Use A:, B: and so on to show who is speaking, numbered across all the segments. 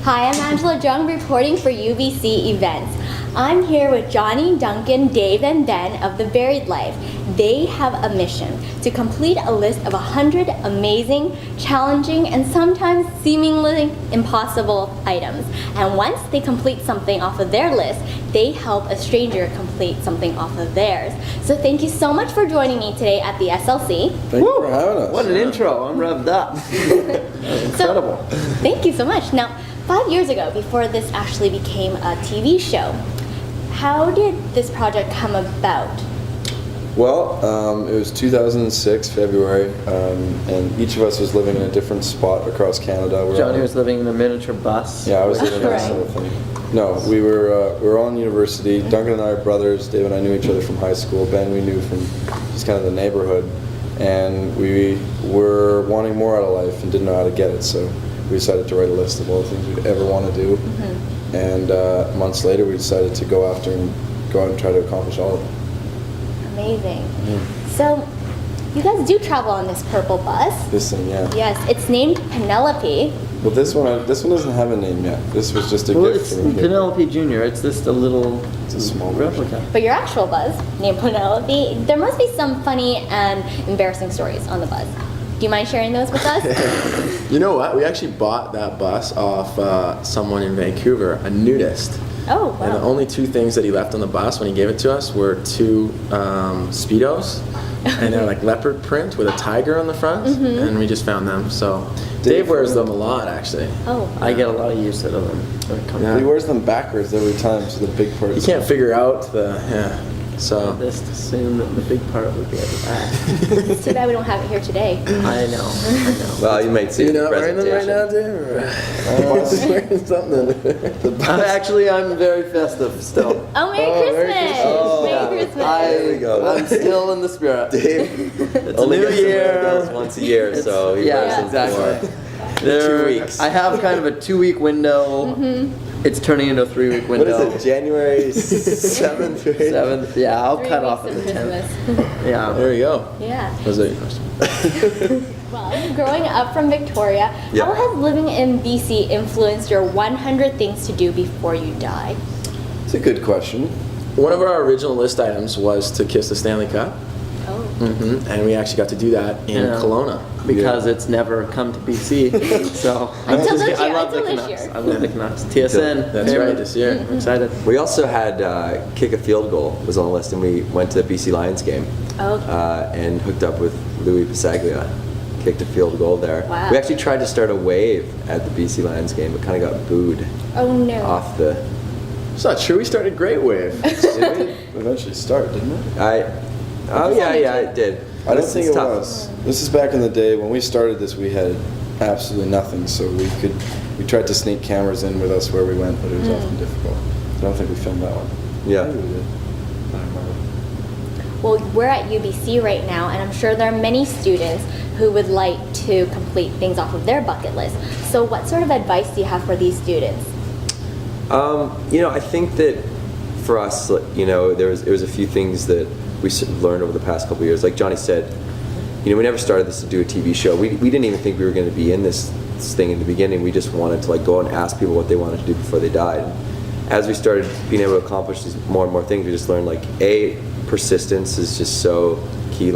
A: Hi, I'm Angela Jung reporting for UBC Events. I'm here with Jonnie, Duncan, Dave, and Ben of The Buried Life. They have a mission to complete a list of 100 amazing, challenging, and sometimes seemingly impossible items. And once they complete something off of their list, they help a stranger complete something off of theirs. So thank you so much for joining me today at the SLC.
B: Thank you for having us.
C: What an intro. I'm revved up. Incredible.
A: Thank you so much. Now, 5 years ago, before this actually became a TV show, how did this project come about?
B: Well, it was 2006, February, and each of us was living in a different spot across Canada.
C: Jonnie was living in a miniature bus.
B: Yeah, I was living in that sort of thing. No, we were all in university. Duncan and I are brothers. Dave and I knew each other from high school. Ben we knew from just kind of the neighborhood. And we were wanting more out of life and didn't know how to get it, so we decided to write a list of all the things we'd ever want to do. Mm-hmm. And months later, we decided to go out and try to accomplish all of it.
A: Amazing. Mm-hmm. So, you guys do travel on this purple bus.
B: This thing, yeah.
A: Yes, it's named Penelope.
B: Well, this one doesn't have a name yet. This was just a gift from here.
C: Penelope Jr. It's just a little.
B: It's a small
C: replica.
A: But your actual bus, named Penelope, there must be some funny and embarrassing stories on the bus. Do you mind sharing those with us?
D: You know what? We actually bought that bus off someone in Vancouver, a nudist.
A: Oh, wow.
D: And the only two things that he left on the bus when he gave it to us were two Speedos, and they're like leopard print with a tiger on the front, and we just found them. So Dave wears them a lot, actually.
A: Oh.
C: I get a lot of use out of them.
B: Yeah. He wears them backwards every time, so the big part.
D: You can't figure out the So
C: just assume that the big part would be at the back.
A: It's too bad we don't have it here today.
C: I know.
E: Well, you might see
D: you're
E: the
D: not wearing them right
E: presentation.
D: now, Dave? I'm wearing something.
C: Actually, I'm very festive still.
A: Oh, Merry Christmas! Merry Christmas!
E: There we go.
C: I'm still in the spirit.
E: Dave
C: It's
E: only
C: a new
E: gets to wear
C: year.
E: those once a year, so he wears them
C: exactly.
E: for 2 weeks.
C: I have kind of a 2-week window. It's turning into a 3-week window.
E: What is it, January 7th?
C: 7th? Yeah, I'll
A: 3
C: cut
A: weeks
C: off at
A: of
C: the 10th.
A: Christmas.
C: Yeah.
D: There you go.
A: Yeah.
D: Was that your question?
A: Well, growing up from Victoria,
E: Yeah.
A: how has living in BC influenced your 100 things to do before you die?
B: It's a good question.
D: One of our original list items was to kiss the Stanley Cup.
A: Oh.
D: And we actually got to do that in Kelowna.
C: Because it's never come to BC, so
A: Until this
C: I
A: year,
C: love the
A: until this
C: Canucks.
A: year.
C: I love the Canucks. TSN.
D: That's
C: favorite.
D: right, this year.
C: I'm excited.
E: We also had kick a field goal was on the list, and we went to the BC Lions game and hooked up with Louis Pasaglia. Kicked a field goal there.
A: Wow.
E: We actually tried to start a wave at the BC Lions game, but kind of got booed
A: Oh no.
E: off the.
D: It's not true. We started Great Wave.
B: Did we eventually start, didn't it?
E: Yeah, it did.
B: I don't
E: It's
B: think it
E: tough.
B: was. This is back in the day when we started this. We had absolutely nothing, so we tried to sneak cameras in with us where we went, but it was often difficult. I don't think we filmed that one.
E: Yeah.
B: Maybe we did. I don't remember.
A: Well, we're at UBC right now, and I'm sure there are many students who would like to complete things off of their bucket list. So what sort of advice do you have for these students?
E: I think that for us, there was a few things that we learned over the past couple of years. Like Jonnie said, we never started this to do a TV show. We didn't even think we were going to be in this thing in the beginning. We just wanted to go and ask people what they wanted to do before they died. And as we started being able to accomplish these more and more things, we just learned persistence is just so key.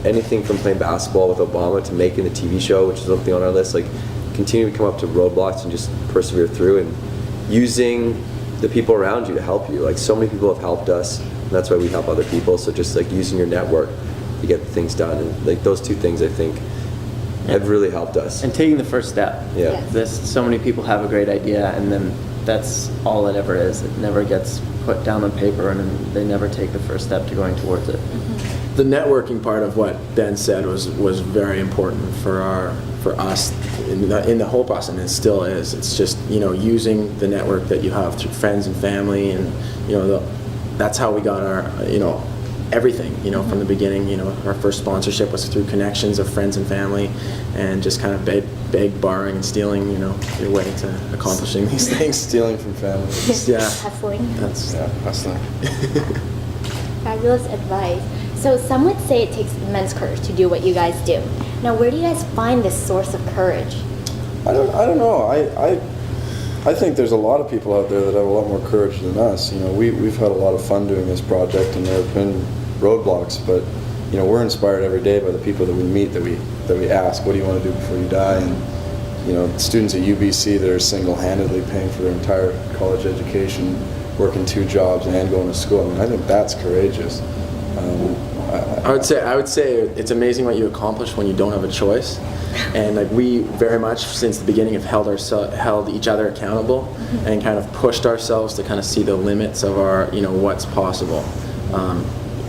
E: Anything from playing basketball with Obama to making the TV show, which is something on our list, continue to come up to roadblocks and just persevere through, and using the people around you to help you. So many people have helped us, and that's why we help other people. So just using your network to get things done, and those two things I think have really helped us.
C: And taking the first step.
E: Yeah.
C: So many people have a great idea, and then that's all it ever is. It never gets put down on paper, and then they never take the first step to going towards it.
D: The networking part of what Ben said was very important for us in the whole process, and it still is. It's just using the network that you have through friends and family, and that's how we got our everything from the beginning. Our first sponsorship was through connections of friends and family, and just kind of beg, borrowing, and stealing your way to accomplishing these things.
B: Stealing from family.
D: Yeah,
A: Hustling.
B: Hustling.
A: Fabulous advice. So some would say it takes immense courage to do what you guys do. Now, where do you guys find this source of courage?
B: I don't know. I think there's a lot of people out there that have a lot more courage than us. You know, we've had a lot of fun doing this project, and there have been roadblocks, but you know, we're inspired every day by the people that we meet, that we ask, what do you want to do before you die? And you know, students at UBC that are single-handedly paying for their entire college education, working 2 jobs and going to school. I mean, I think that's courageous.
D: I would say it's amazing what you accomplish when you don't have a choice, and like we very much since the beginning have held each other accountable, and kind of pushed ourselves to kind of see the limits of our, you know, what's possible,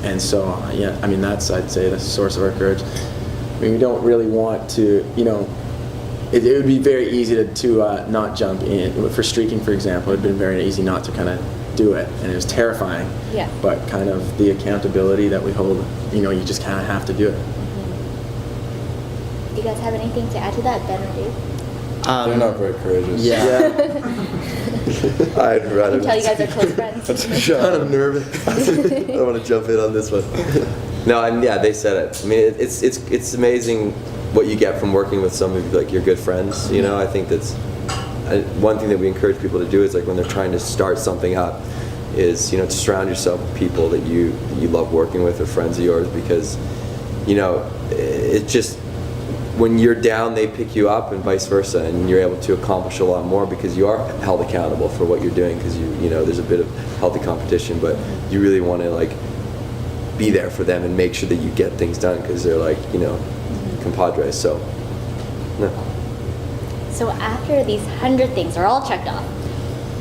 D: and so yeah, I mean that's, I'd say, the source of our courage. I mean, we don't really want to, you know, it would be very easy to not jump in. For streaking, for example, it would have been very easy not to kind of do it, and it was terrifying.
A: Yeah.
D: But kind of the accountability that we hold, you know, you just kind of have to do it.
A: Do you guys have anything to add to that, Ben or Dave?
B: They're not very courageous.
D: Yeah.
E: I'd
A: I
E: rather.
A: can tell you guys are close friends.
E: kind of nervous. I don't want to jump in on this one. No, and yeah, they said it. I mean, it's amazing what you get from working with some of like your good friends. You know, I think that's one thing that we encourage people to do is like when they're trying to start something up, is, you know, to surround yourself with people that you love working with or friends of yours, because, you know, it just, when you're down, they pick you up, and vice versa, and you're able to accomplish a lot more because you are held accountable for what you're doing, because you know there's a bit of healthy competition, but you really want to like be there for them and make sure that you get things done, because they're like, you know, compadres. So no.
A: So after these 100 things are all checked off,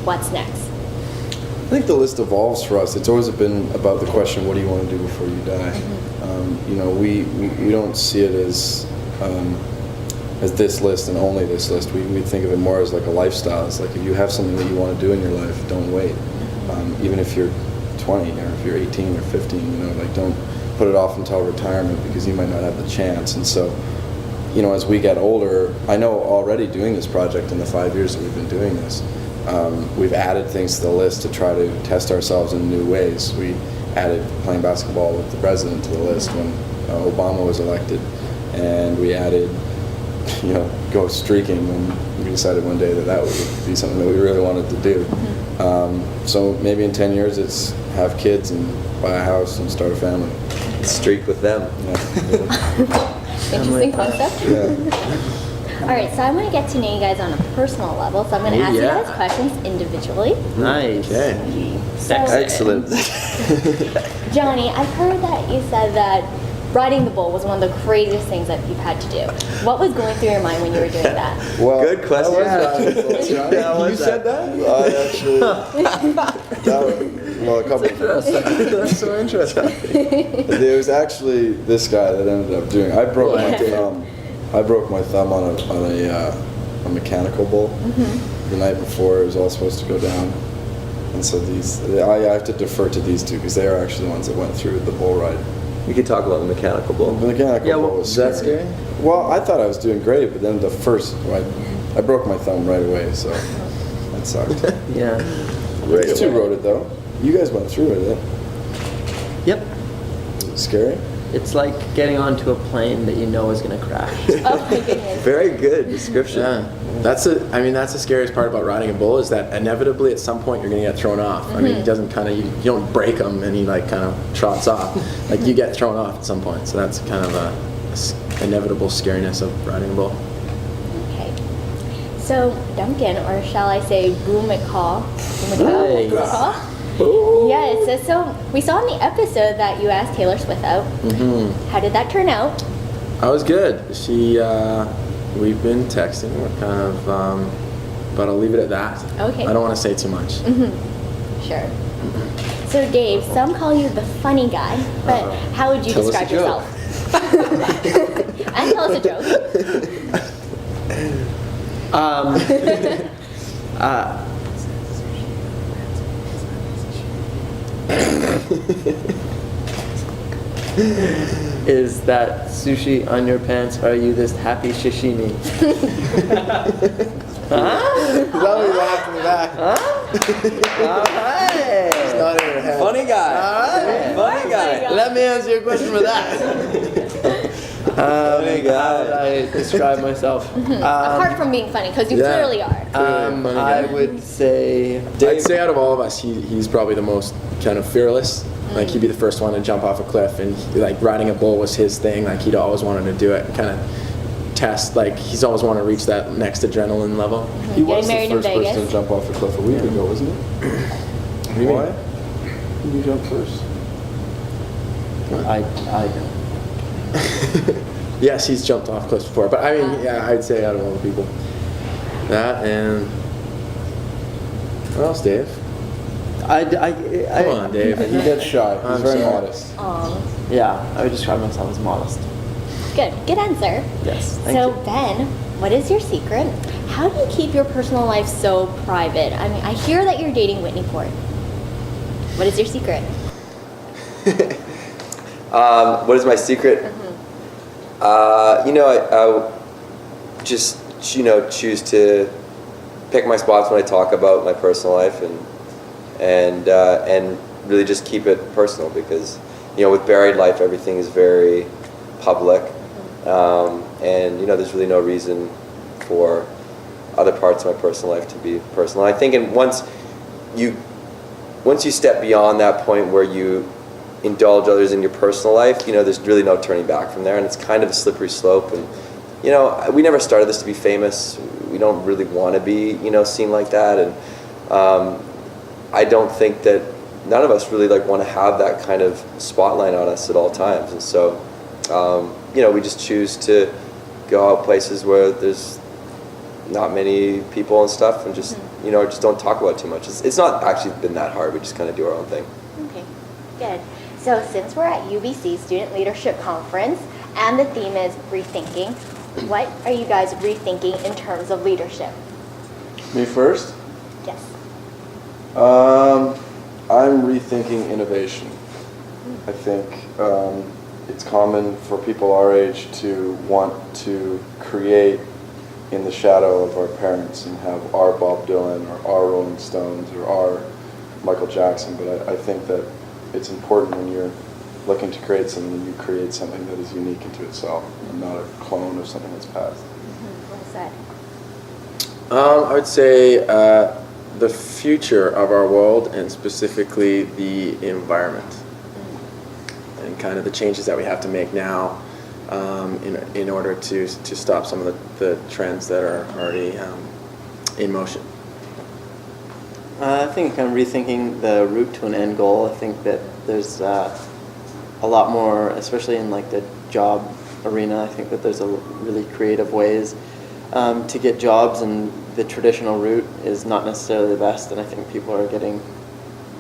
A: what's next?
B: I think the list evolves for us. It's always been about the question, what do you want to do before you die? You know, we don't see it as this list and only this list. We think of it more as like a lifestyle. It's like if you have something that you want to do in your life, don't wait. Even if you're 20 or if you're 18 or 15, you know, like don't put it off until retirement, because you might not have the chance. And so, you know, as we get older, I know already doing this project in the 5 years that we've been doing this, we've added things to the list to try to test ourselves in new ways. We added playing basketball with the president to the list when Obama was elected, and we added, you know, go streaking when we decided one day that would be something that we really wanted to do. So maybe in 10 years it's have kids and buy a house and start a family.
E: Streak with them.
B: Yeah.
A: Interesting concept.
B: Yeah.
A: All right, so I'm going to get to know you guys on a personal level, so I'm going to ask you
D: Yeah.
A: guys questions individually.
C: Nice.
D: Okay.
A: So,
E: Excellent.
A: Johnny, I've heard that you said that riding the bull was one of the craziest things that you've had to do. What was going through your mind when you were doing that?
B: Well,
E: Good question.
D: You said that?
B: I actually, well, a couple of
D: That's so interesting.
B: It was actually this guy that ended up doing. I broke my thumb. I broke my thumb on a mechanical bull the night before it was all supposed to go down, and so I have to defer to these two because they are actually the ones that went through the bull ride.
E: We could talk about the mechanical bull.
B: The mechanical bull was
D: is that
B: scary. Well, I thought I was doing great, but then I broke my thumb right away, so that sucked.
C: Yeah.
B: You two rode it though. You guys went through it.
C: Yep.
B: Was it scary?
C: It's like getting onto a plane that you know is going to crash.
A: Oh my goodness.
E: Very good description.
D: Yeah, that's the scariest part about riding a bull, is that inevitably at some point you're gonna get thrown off. I mean, he doesn't kind of, you don't break him and he like kind of trots off. Like you get thrown off at some point. So that's kind of a inevitable scariness of riding a bull.
A: Okay. So, Duncan, or shall I say Macaw?
C: Nice.
A: Macaw? Yes, so we saw in the episode that you asked Taylor Swift out. How did that turn out?
D: I was good. We've been texting. We're kind of, but I'll leave it at that.
A: Okay.
D: I don't want to say too much.
A: Sure. So, Dave, some call you the funny guy, but how would you
D: Tell us
A: describe
D: a joke.
A: yourself? And tell us a joke.
C: Is that sushi on your pants? Are you this happy sashimi? Huh?
D: Is that what you laughed me back?
C: All right.
D: It's not in her head.
E: Funny guy.
C: All right.
E: Funny guy.
C: Let me answer your question with that.
E: Funny guy.
C: How would I describe myself?
A: Apart from being funny, because you
D: yeah.
A: clearly are.
D: Funny guy.
C: I would say
D: I'd say out of all of us, he's probably the most kind of fearless. Like he'd be the first one to jump off a cliff, and like riding a bull was his thing. Like he'd always wanted to do it, kind of test. Like he's always wanted to reach that next adrenaline level.
B: He was
A: Getting married
B: the
A: in
B: first person
A: Vegas.
B: to jump off a cliff a week ago, wasn't he?
D: What do you mean?
B: Why? Who you jump first?
C: I don't.
D: Yes, he's jumped off cliffs before, but I mean, yeah, I'd say out of all the people, that and what else, Dave? Come on, Dave.
B: He gets shy. He's
D: I'm
B: very
D: sorry.
B: modest.
C: Yeah, I would describe myself as modest.
A: Good answer.
C: Yes, thank
A: So
C: you.
A: Ben, what is your secret? How do you keep your personal life so private? I mean, I hear that you're dating Whitney Ford. What is your secret?
E: What is my secret? I just choose to pick my spots when I talk about my personal life and really just keep it personal, because with Buried Life everything is very public, and there's really no reason for other parts of my personal life to be personal. I think once you step beyond that point where you indulge others in your personal life, there's really no turning back from there, and it's kind of a slippery slope. And we never started this to be famous. We don't really want to be seen like that, and I don't think that none of us really want to have that kind of spotlight on us at all times. And so we just choose to go out places where there's not many people and stuff, and just just don't talk about it too much. It's not actually been that hard. We just kind of do our own thing.
A: Okay, good. So since we're at UBC Student Leadership Conference and the theme is rethinking, what are you guys rethinking in terms of leadership?
B: Me first?
A: Yes.
B: I'm rethinking innovation. I think it's common for people our age to want to create in the shadow of our parents and have our Bob Dylan or our Rolling Stones or our Michael Jackson, but I think that it's important when you're looking to create something that you create something that is unique into itself and not a clone of something that's past.
A: Well said.
D: I would say the future of our world, and specifically the environment, and kind of the changes that we have to make now in order to stop some of the trends that are already in motion.
C: I think kind of rethinking the route to an end goal. I think that there's a lot more, especially in the job arena. I think that there's really creative ways to get jobs, and the traditional route is not necessarily the best. And I think people are getting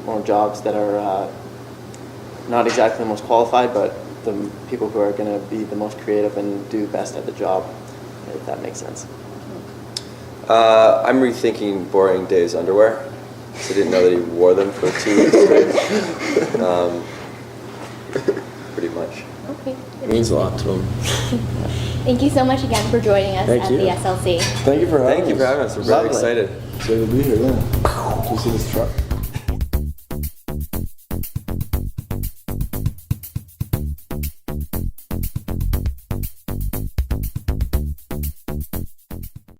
C: more jobs that are not exactly the most qualified, but the people who are going to be the most creative and do best at the job, if that makes sense.
E: I'm rethinking boring Dave's underwear. I didn't know that he wore them for 2 weeks straight. Pretty much.
A: Okay.
D: It means a lot to them.
A: Thank you so much again for joining us
D: Thank
A: at
D: you.
A: the SLC.
B: Thank you for having us.
E: Thank you for having us. We're very
C: Lovely.
E: excited.
B: Excited to be here, yeah. Do you see this truck?